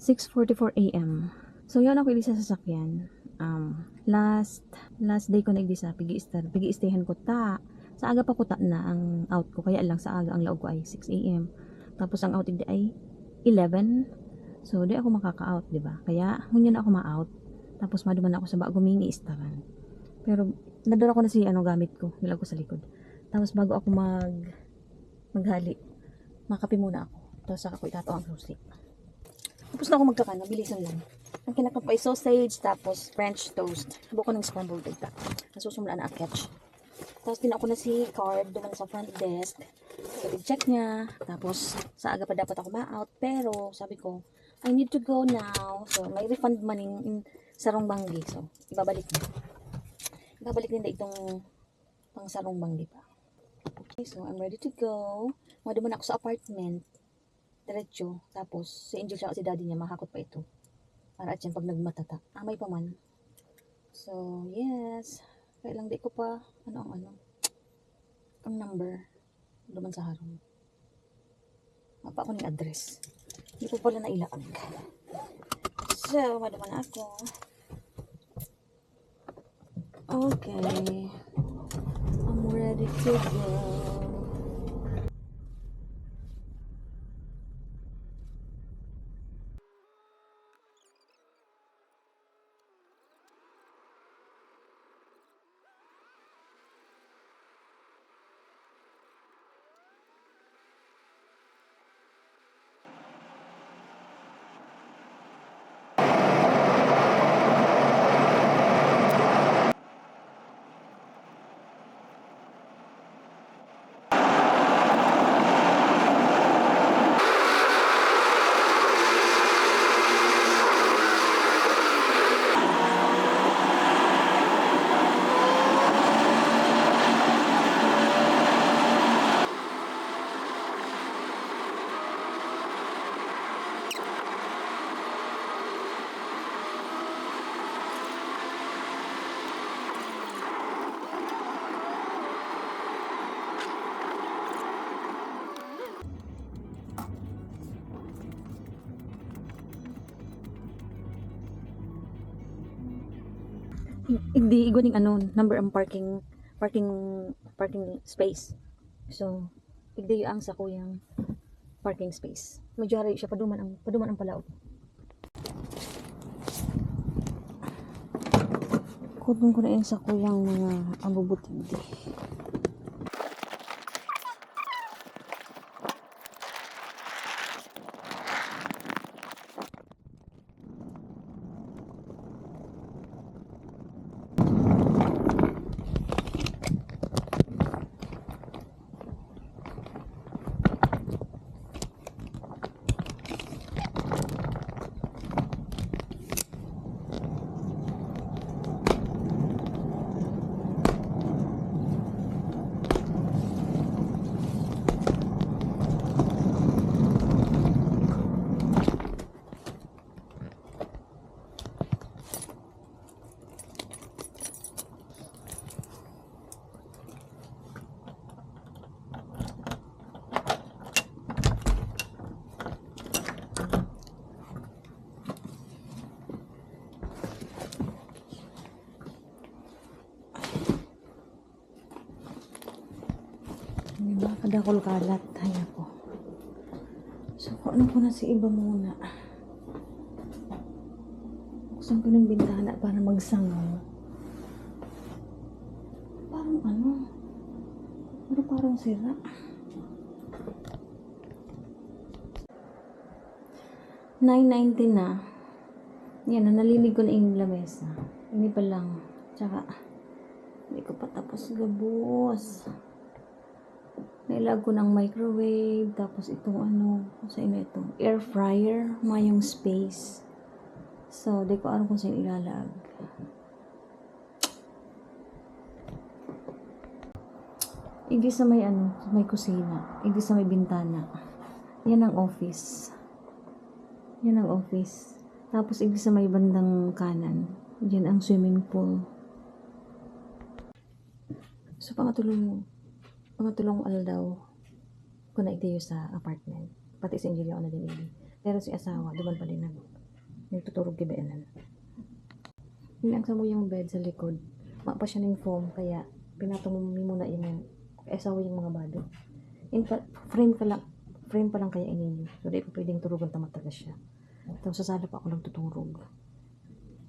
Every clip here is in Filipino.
6:44 AM. So, yun ako sa sasakyan. Last day ko na igdi sa pigi-stayhan ko ta. Sa aga pa ko ta na ang out ko. Kaya lang sa aga ang laog ko ay 6 AM. Tapos ang out igdi ay 11. So, di ako makaka-out, di ba? Kaya, hunyan na ako ma-out. Tapos, maduman ako sa baguming i-staran. Pero, nadala ko na si gamit ko. Nilag ko sa likod. Tapos, bago ako maghali, makape muna ako. Tapos, saka ko itato ang susi. Tapos na ako magkakano, bilisan lang. Ang kinakap ay sausage, tapos French toast. Habo ko ng scrambled egg. Nasusumulaan na aketch. Tapos, tinako na si card doon sa front desk. So, check niya. Tapos, sa aga pa dapat ako ma-out. Pero, sabi ko, I need to go now. So, may refund money in Sarong Banggi. So, ibabalik na. Ibabalik din na itong pang Sarong Banggi pa. Okay, so, I'm ready to go. Maduman ako sa apartment. Diretso. Tapos, si Angel siya kasi daddy niya, mahakot pa ito. Para at yan, pag nagmatata. Amay pa man. So, yes. Kaya lang di ko pa, ang number. Duman sa harong. Mapa ako ng address. Hindi ko pala nailaan. So, maduman ako. Okay. I'm ready to go. Hindi iguning number ang parking space. So, igdi ang sa kuyang parking space. Medyo hari siya paduman ang palaot. Kudong ko na yan sa kuyang mga abubutindi. Diba? Kadakol kalat. Hay ako. So, ano ko na si iba muna. Buksan ko ng bintana para magsangaw. Parang sira. $9.90 na. Yan, nalilig ko na yung lamesa. Hindi pa lang. Tsaka, hindi ko pa tapos gabos. Nailag ko ng microwave. Tapos itong sa ino ito. Air fryer. Mayong space. So, di ko alam kung saan ilalag. Hindi sa may sa may kusina. Hindi sa may bintana. Yan ang office. Yan ang office. Tapos hindi sa may bandang kanan. Yan ang swimming pool. So pangatulong aldaw ko na itayo sa apartment. Pati si Angelia na din. Pero si asawa, duman pa din Nagtutulog gibeanan. Ilang sa mo yung bed sa likod. Mapa siya ng foam, kaya pinatong mo muna yun. Asawa yung mga bado. In fact, frame pa lang kaya ininyo. So, di ko pwedeng turugan tamatagas siya. Tapos sa sala pa ako nagtutulog.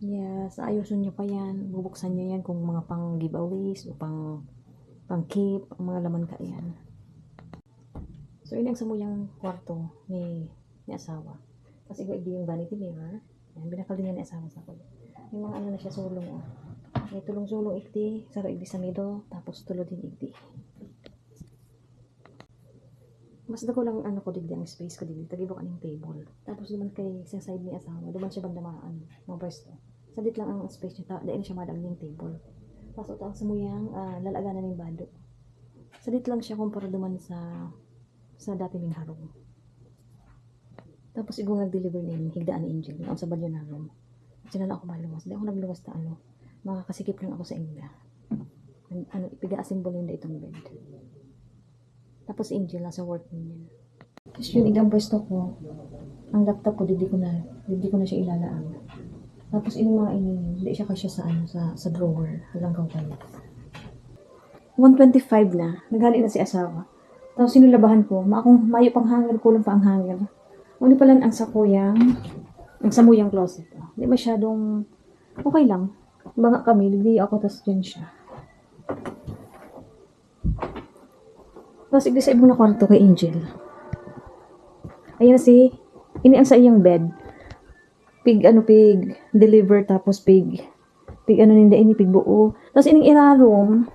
Yes, ayusin nyo pa yan. Bubuksan nyo yan kung mga pang giveaways o pang keep, ang mga laman ka yan. So, yun ang samuyang kwarto ni asawa. Kasi hindi yung vanity mirror. Yan, binakal din yan ni asawa sa kulit. May mga ano na siya sulong, oh. May tulong-sulong igdi, saro igdi sa middle, tapos tulo din igdi. Mas dako lang ano ko digdi ang space ko digdi, tagibo ka ng table. Tapos duman kay sa side ni asawa, duman siya banda mga pwesto. Sadit lang ang space niya, dahil siya madam ng table. Tapos ito ang samuyang lalaganan ng bado. Sadit lang siya kumpara duman sa dati ning harong. Tapos igong nag-deliver ni higdaan ni Angel, ang sa balyo namin. Sila na ako maluwas. Hindi ako nagluwas na ano. Makakasikip lang ako sa inyo. Ipiga-asin mo yung itong bed. Tapos Angel nasa work niya. Tapos yung igang pwesto ko, ang laptop ko, hindi ko na siya ilalaan. Tapos yung mga hindi siya kasya sa drawer. Halang kayo. 125 na. Naghali na si asawa. Tapos sinulabahan ko, mayo pang hanger, kulang pa ang hanger. Uli pala ang samuyang closet. Hindi masyadong okay lang. Banga kami, hindi ako, tapos dyan siya. Tapos igdi sa ibang na kwarto kay Angel. Ayan ini ang sa iyang bed. Pig deliver, tapos pig ninda ini, pig buo. Tapos ining iraroom,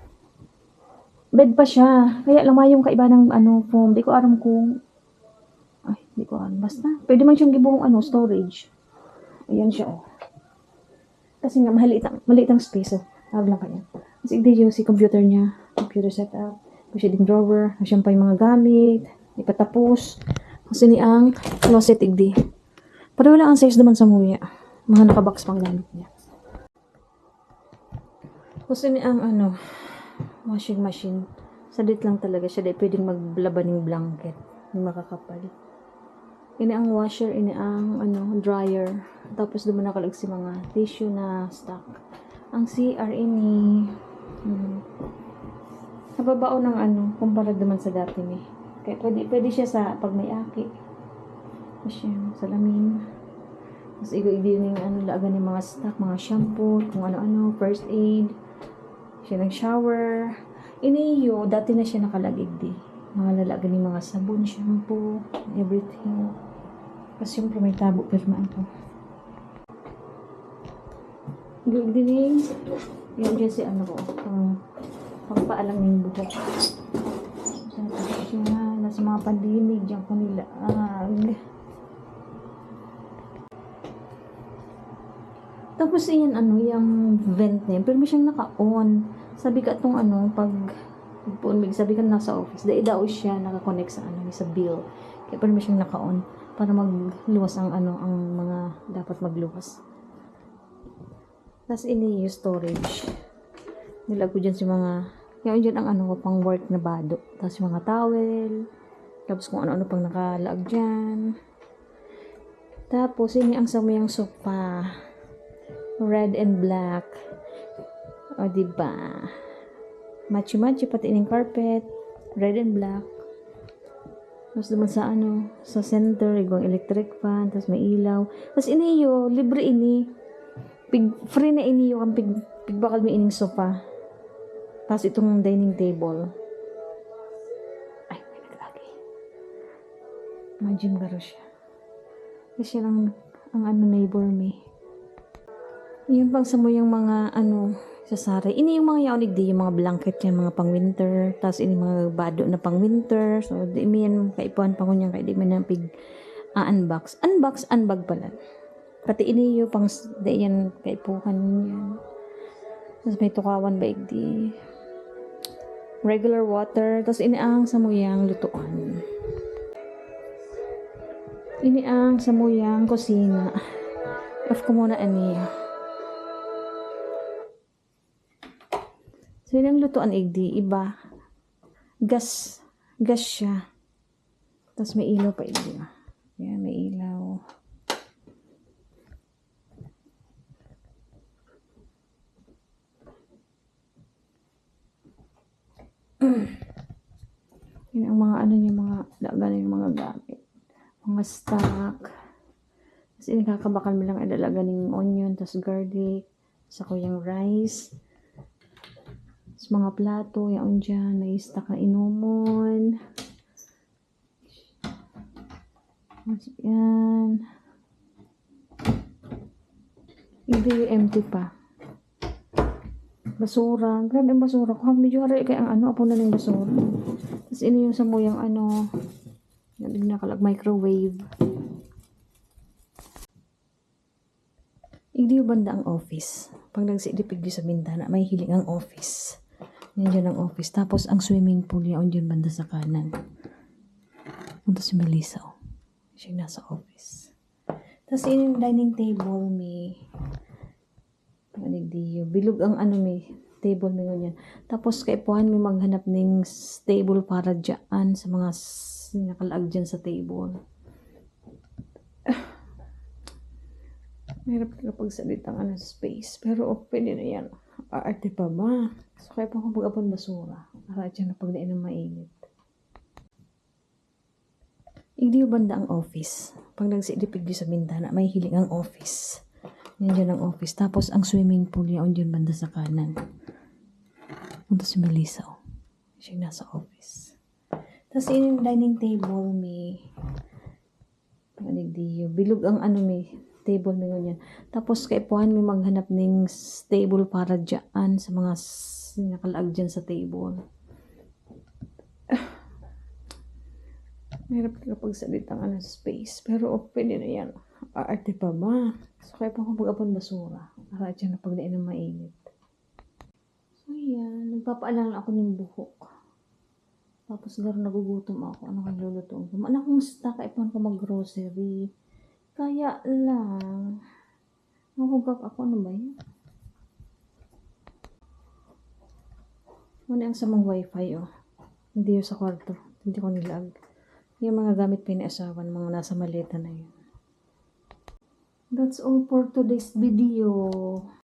bed pa siya. Kaya lang mayong kaiba ng foam. Di ko alam kung basta. Pwede man siyang gibuong storage. Ayan siya, oh. Kasi nga, maliit ang space, oh. Tawag lang kaya. Kasi hindi yung computer niya. Computer setup. Kasi ding drawer. Kasi pa yung mga gamit. Ipatapos. Kasi ni ang closet, igdi. Pero wala ang size naman sa muya. Mga nakabox pang gamit niya. Kasi ni ang washing machine. Sadit lang talaga siya. Dahil pwedeng maglaban ng blanket. Yung makakapal. Ini ang washer, ini ang dryer. Tapos doon nakalag si mga tissue na stock. Ang CR ini nababao ng kumpara naman sa dati ni. Kaya pwede siya sa pag may aki. Kasi salamin. Tapos igay yung laagan ng mga stock, mga shampoo, kung ano-ano, first aid. Siya nag-shower. Ini dati na siya nakalagig di. Mga lalagyan ng mga sabon, shampoo, everything. Kasi yung may tabo, pirmaan ko. Dinig. Yan dyan si ko. Pagpaalang ng buhok. Tapos yung nasa mga pandinig, dyan ko nila. Tapos yan yung vent na yun. Pero may siyang naka-on. Sabi ka itong pag sabi ka nasa office, dahil daw siya nakakonect sa sa bill. Kaya pa naman siyang naka-on para magluwas ang mga dapat magluwas. Tapos ini yung storage. Nilag ko dyan si mga, yan dyan ang pang work na bado. Tapos yung mga towel. Tapos kung ano-ano pang nakalaag dyan. Tapos ini ang samayang sofa. Red and black. O diba? Matchy-matchy, pati ining carpet, red and black. Tapos naman sa center, igong electric fan, tapos may ilaw. Tapos iniyo, libre ini. Free na iniyo, ang pigbakal may ining sofa. Tapos itong dining table. Ay, may naglagi. Imagine garo siya. Kasi lang, ang neighbor me. Yung pang yung mga sa sari. Ini yung mga yaonig di, yung mga blanket yan, mga pang winter. Tapos ini mga bado na pang winter. So, di mo yan kaipuan pa ko niyan, kaya di mo na unbox. Unbag pala. Pati ini yung pang, di yan kaipuhan yan. Tapos may tukawan ba di regular water. Tapos ini ang samuyang lutuan. Ini ang samuyang kusina. Off ko muna So, yun ang lutuan igdi, iba. Gas siya. Tapos may ilaw pa igdi. Yan, may ilaw. Yun ang mga ano niya, mga dalaga yung mga gamit. Mga stock. Tapos inikakabakan mo lang dalaga ng onion, tapos garlic, sa yung rice. Tapos mga plato, yaon dyan, may stock na inumon. Yan. Hindi empty pa. Basura. Grabe ang basura ko. Medyo hari kaya ang ano, apo na ng basura. Tapos ini yung sa muyang ano, microwave. Hindi yung banda ang office. Pag nagsidipig sa bintana, may hiling ang office. Yan dyan ang office. Tapos ang swimming pool yan dyan banda sa kanan. Punta si Melissa. Oh. Siya nasa office. Tapos yun yung dining table, may bilog ang ano, may table may ganyan. Tapos kaipuhan may maghanap ng table para dyan sa mga nakalaag dyan sa table. Mahirap kapag salitang ano space. Pero pwede na yan. Arte pa ba? So kaya pa kung pag-apon basura. Para dyan na pagdain ng mainit. Hindi yung banda ang office. Pag nagsidipig sa bintana, may hiling ang office. Yan dyan ang office. Tapos ang swimming pool yan dyan banda sa kanan. Punta si Melissa. Oh. Siya nasa office. Tapos yun yung dining table, may bilog ang ano, may table may ganyan. Tapos kaipuhan may maghanap ng table para dyan sa mga nakalaag dyan sa table. Mahirap kapag salitang ano space. Pero pwede na yan. Arte pa ba? So kaya pa kung pag-apon basura. Para dyan na pagdain ng mainit. So yan. Nagpapaalala ako ng buhok. Tapos garo nagugutom ako. Ano kang lulutuin ko? Anak kong stock. Kaipuhan ko mag-grocery. Kaya lang. Nahugak ako. Ano ba yan? Ano yung sa mga wifi oh. Hindi yung sa kwarto. Hindi ko nilag. Yung mga gamit pinasawan, mga nasa maleta na yun. That's all for today's video.